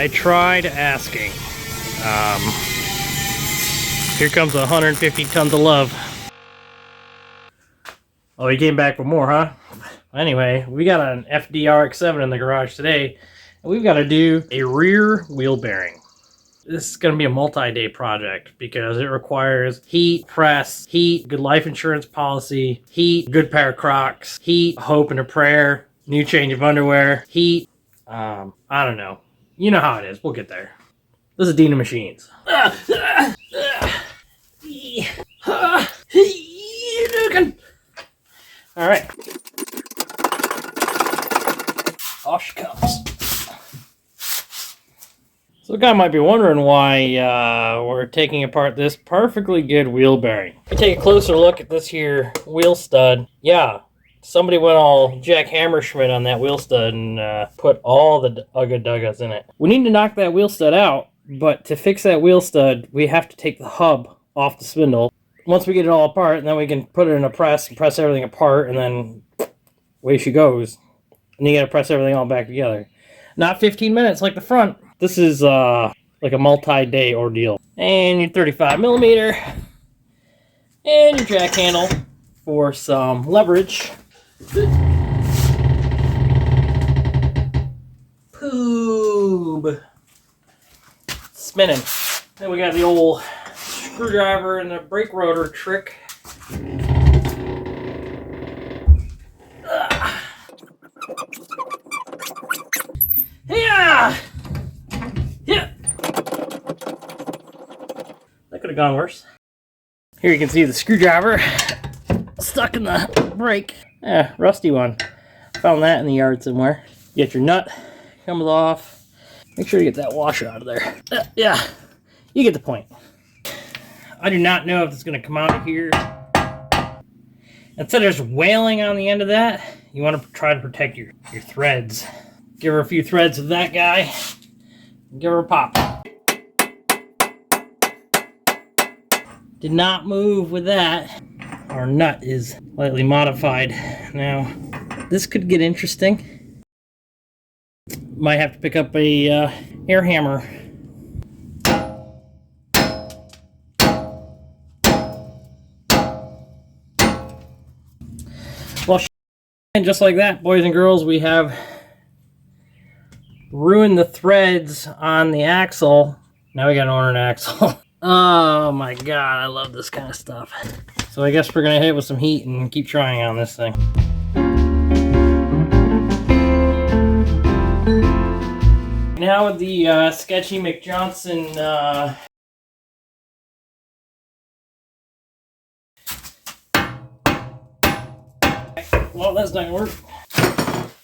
I tried asking. Here comes 150 tons of love. Oh, he came back for more, huh? Anyway, we got an FD RX7 in the garage today, and we've got to do a rear wheel bearing. This is going to be a multi-day project because it requires heat, press, heat, good life insurance policy, heat, good pair of Crocs, heat, hope and a prayer, new change of underwear, heat, I don't know. You know how it is. We'll get there. This is Dina Machines. All right. Off she comes. So the guy might be wondering why we're taking apart this perfectly good wheel bearing. If you take a closer look at this here wheel stud, yeah, somebody went all Jack Hammerschmidt on that wheel stud and put all the ugga-duggas in it. We need to knock that wheel stud out, but to fix that wheel stud, we have to take the hub off the spindle. Once we get it all apart, and then we can put it in a press and press everything apart, and then away she goes. And you gotta press everything all back together. Not 15 minutes like the front. This is like a multi-day ordeal. And your 35 millimeter. And your jack handle for some leverage. Poob. Spinning. Then we got the old screwdriver and the brake rotor trick. Yeah! Yeah! That could have gone worse. Here you can see the screwdriver stuck in the brake. Rusty one. Found that in the yard somewhere. Get your nut, comes off. Make sure you get that washer out of there. Yeah, you get the point. I do not know if it's going to come out of here. Instead of just wailing on the end of that, you want to try to protect your threads. Give her a few threads of that guy. Give her a pop. Did not move with that. Our nut is slightly modified. Now, this could get interesting. Might have to pick up a air hammer. Well, and just like that, boys and girls, we have ruined the threads on the axle. Now we gotta order an axle. Oh my god, I love this kind of stuff. So I guess we're gonna hit it with some heat and keep trying on this thing. Now with the Sketchy McJohnson well, that's not gonna work.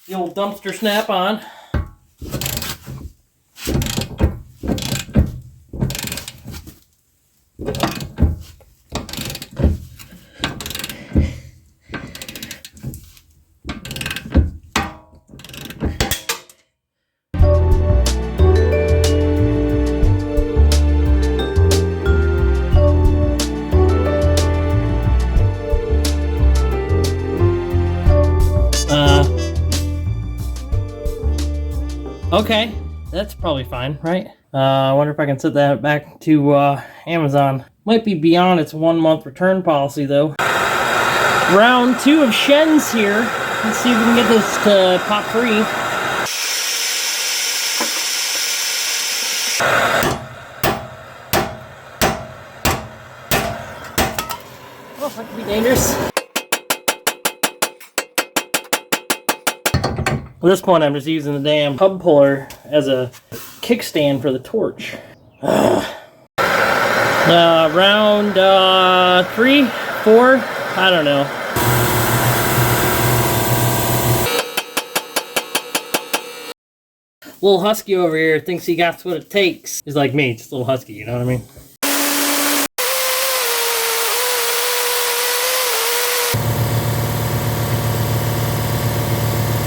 The old dumpster snap-on. Okay, that's probably fine, right? I wonder if I can set that back to Amazon. Might be beyond its 1-month return policy, though. Round 2 of Shens here. Let's see if we can get this to pop free. Oh, that could be dangerous. At this point, I'm just using the damn hub puller as a kickstand for the torch. Round 3, 4, I don't know. Little husky over here thinks he got what it takes. He's like me, just a little husky, you know what I mean?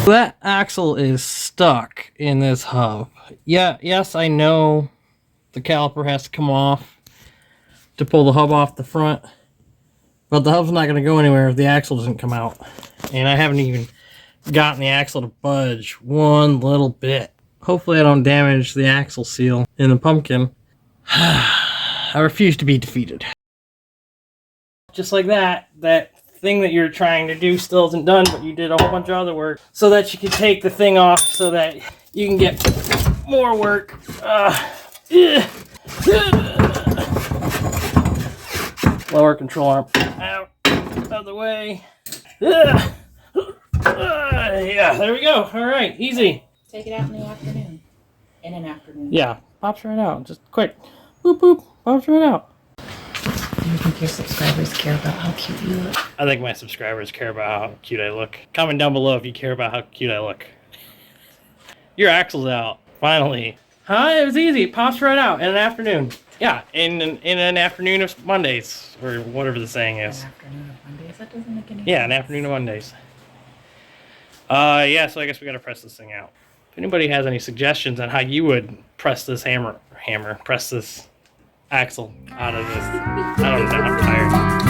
That axle is stuck in this hub. Yeah, yes, I know the caliper has to come off to pull the hub off the front, but the hub's not going to go anywhere if the axle doesn't come out. And I haven't even gotten the axle to budge one little bit. Hopefully I don't damage the axle seal in the pumpkin. I refuse to be defeated. Just like that, that thing that you're trying to do still isn't done, but you did a whole bunch of other work so that you can take the thing off so that you can get more work. Lower control arm out of the way. Yeah, there we go. All right, easy. Take it out in the afternoon. In an afternoon. Yeah, pops right out. Just quick. Boop, boop. Pops right out. Do you think your subscribers care about how cute you look? I think my subscribers care about how cute I look. Comment down below if you care about how cute I look. Your axle's out. Finally. Huh? It was easy. It pops right out in an afternoon. Yeah, in an afternoon of Mondays, or whatever the saying is. An afternoon of Mondays? That doesn't make any sense. Yeah, an afternoon of Mondays. Yeah, so I guess we gotta press this thing out. If anybody has any suggestions on how you would press this press this axle out of this, I don't know, I'm tired.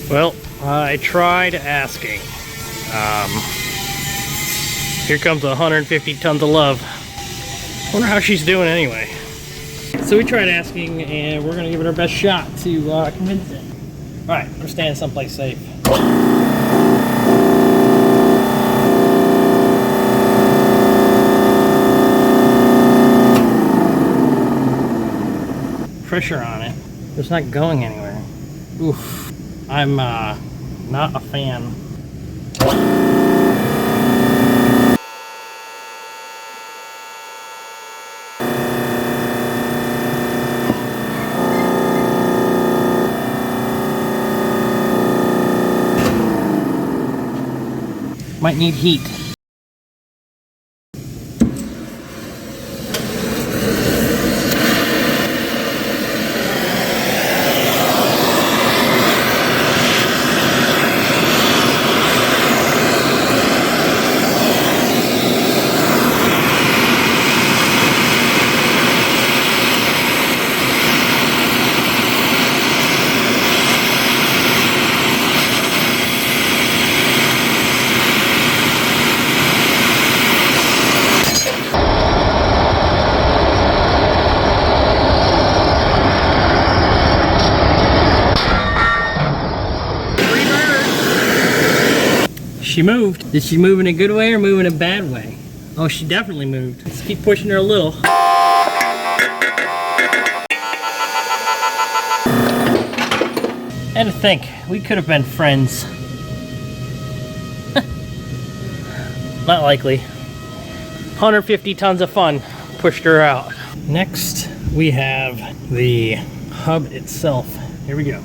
Well, I tried asking. Here comes 150 tons of love. Wonder how she's doing anyway. So we tried asking, and we're gonna give it our best shot to convince it. All right, we're staying someplace safe. Pressure on it. It's not going anywhere. Oof. I'm not a fan. Might need heat. She moved. Did she move in a good way or move in a bad way? Oh, she definitely moved. Let's keep pushing her a little. And to think, we could have been friends. Not likely. 150 tons of fun pushed her out. Next, we have the hub itself. Here we go.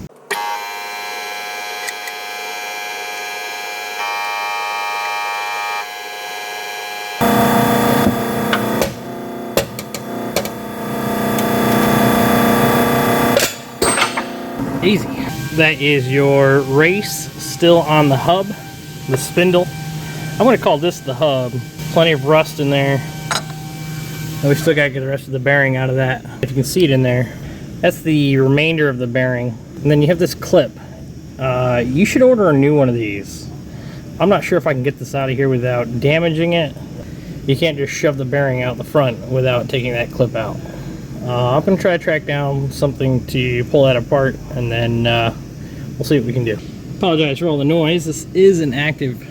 Easy. That is your race still on the hub, the spindle. I'm going to call this the hub. Plenty of rust in there. And we still got to get the rest of the bearing out of that. If you can see it in there, that's the remainder of the bearing. And then you have this clip. You should order a new one of these. I'm not sure if I can get this out of here without damaging it. You can't just shove the bearing out the front without taking that clip out. I'm going to try to track down something to pull that apart, and then we'll see what we can do. Apologize for all the noise. This is an active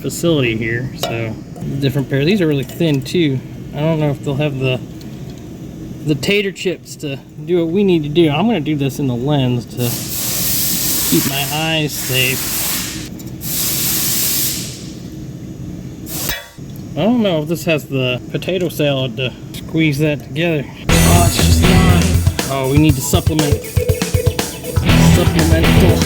facility here, so different pair. These are really thin too. I don't know if they'll have the tater chips to do what we need to do. I'm going to do this in the lens to keep my eyes safe. I don't know if this has the potato salad to squeeze that together. Oh, it's just not. Oh, we need to supplement. Supplemental.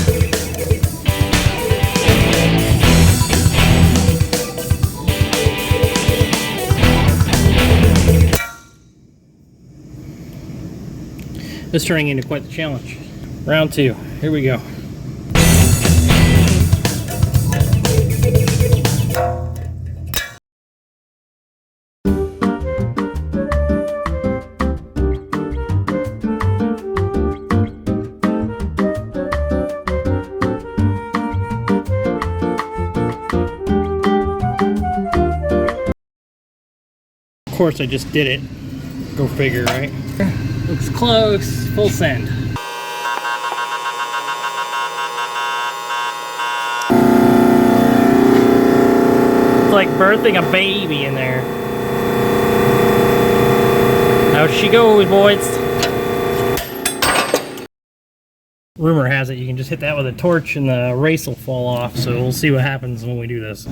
This is turning into quite the challenge. Round 2. Here we go. Of course, I just did it. Go figure, right? Looks close. Full send. It's like birthing a baby in there. Out she goes, boys. Rumor has it you can just hit that with a torch and the race will fall off, so we'll see what happens when we do this.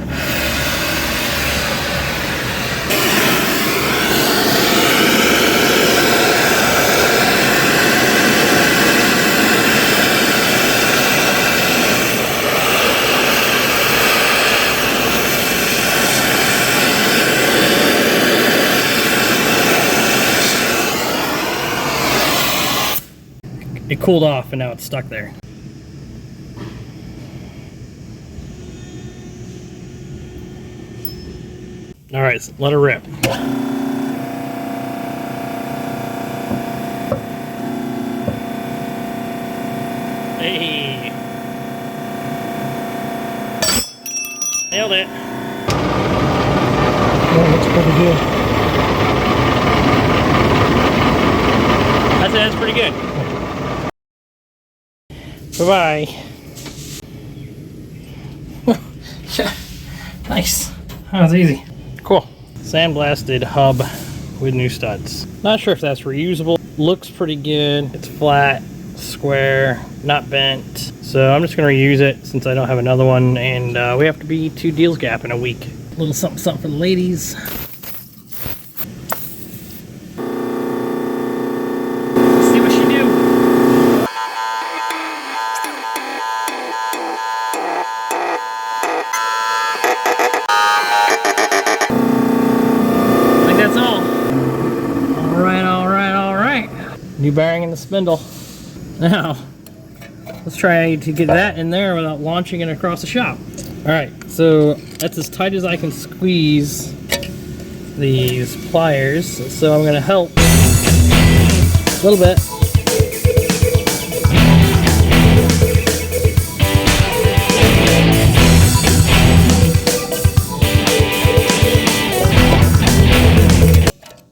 It cooled off and now it's stuck there. All right, so let her rip. Hey. Nailed it. Oh, looks pretty good. I'd say that's pretty good. Bye-bye. Nice. That was easy. Cool. Sandblasted hub with new studs. Not sure if that's reusable. Looks pretty good. It's flat, square, not bent. So I'm just going to reuse it since I don't have another one. And we have to be to Deals Gap in a week. A little something, something for the ladies. See what she do. That's all. All right. New bearing in the spindle. Now, let's try to get that in there without launching it across the shop. All right, so that's as tight as I can squeeze these pliers. So I'm gonna help a little bit.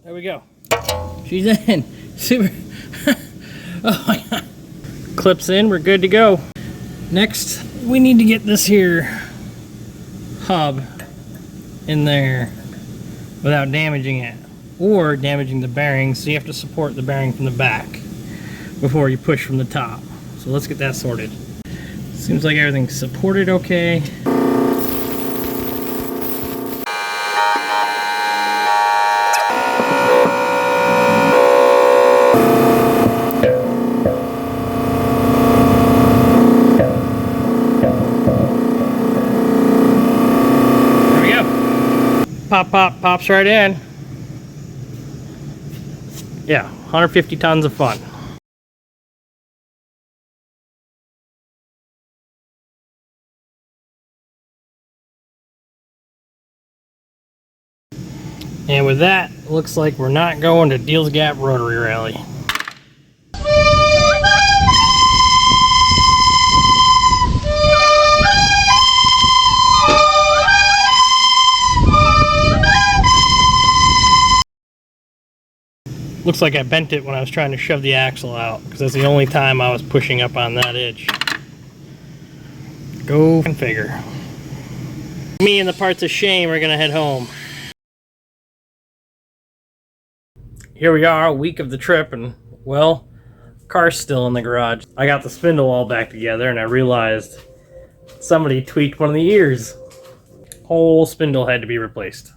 There we go. She's in. Super. Oh my God. Clips in, we're good to go. Next, we need to get this here hub in there without damaging it or damaging the bearing, so you have to support the bearing from the back before you push from the top. So let's get that sorted. Seems like everything's supported okay. Pops right in. Yeah, 150 tons of fun. And with that, looks like we're not going to Deals Gap Rotary Rally. Looks like I bent it when I was trying to shove the axle out, because that's the only time I was pushing up on that edge. Go and figure. Me and the parts of shame are gonna head home. Here we are, a week of the trip, and well, car's still in the garage. I got the spindle all back together and I realized somebody tweaked one of the ears. Whole spindle had to be replaced.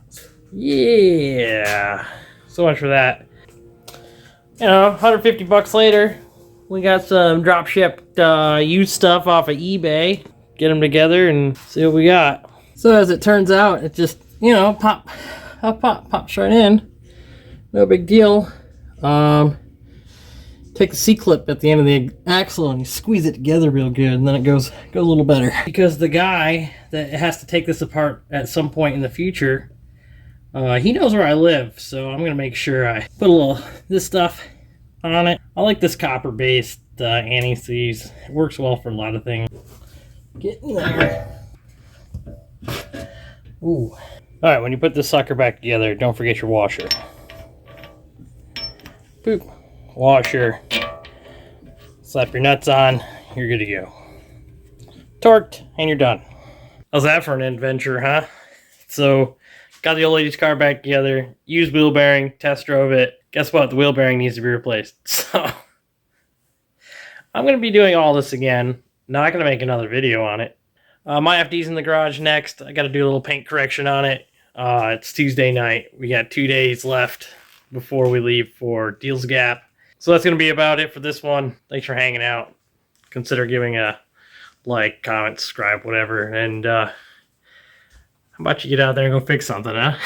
Yeah, so much for that. You know, 150 bucks later, we got some drop shipped used stuff off of eBay. Get them together and see what we got. So as it turns out, it just, you know, pops right in. No big deal. take the C-clip at the end of the axle and you squeeze it together real good, and then it goes a little better. Because the guy that has to take this apart at some point in the future, he knows where I live, so I'm gonna make sure I put a little this stuff on it. I like this copper-based anti-seize. It works well for a lot of things. Get in there. Ooh. All right, when you put this sucker back together, don't forget your washer. Boop. Washer. Slap your nuts on. You're good to go. Torqued, and you're done. How's that for an adventure, huh? So, got the old lady's car back together, used wheel bearing, test drove it. Guess what? The wheel bearing needs to be replaced. So, I'm going to be doing all this again. Not going to make another video on it. My FD's in the garage next. I got to do a little paint correction on it. It's Tuesday night. We got 2 days left before we leave for Deals Gap. So that's going to be about it for this one. Thanks for hanging out. Consider giving a like, comment, subscribe, whatever. And how about you get out there and go fix something, huh?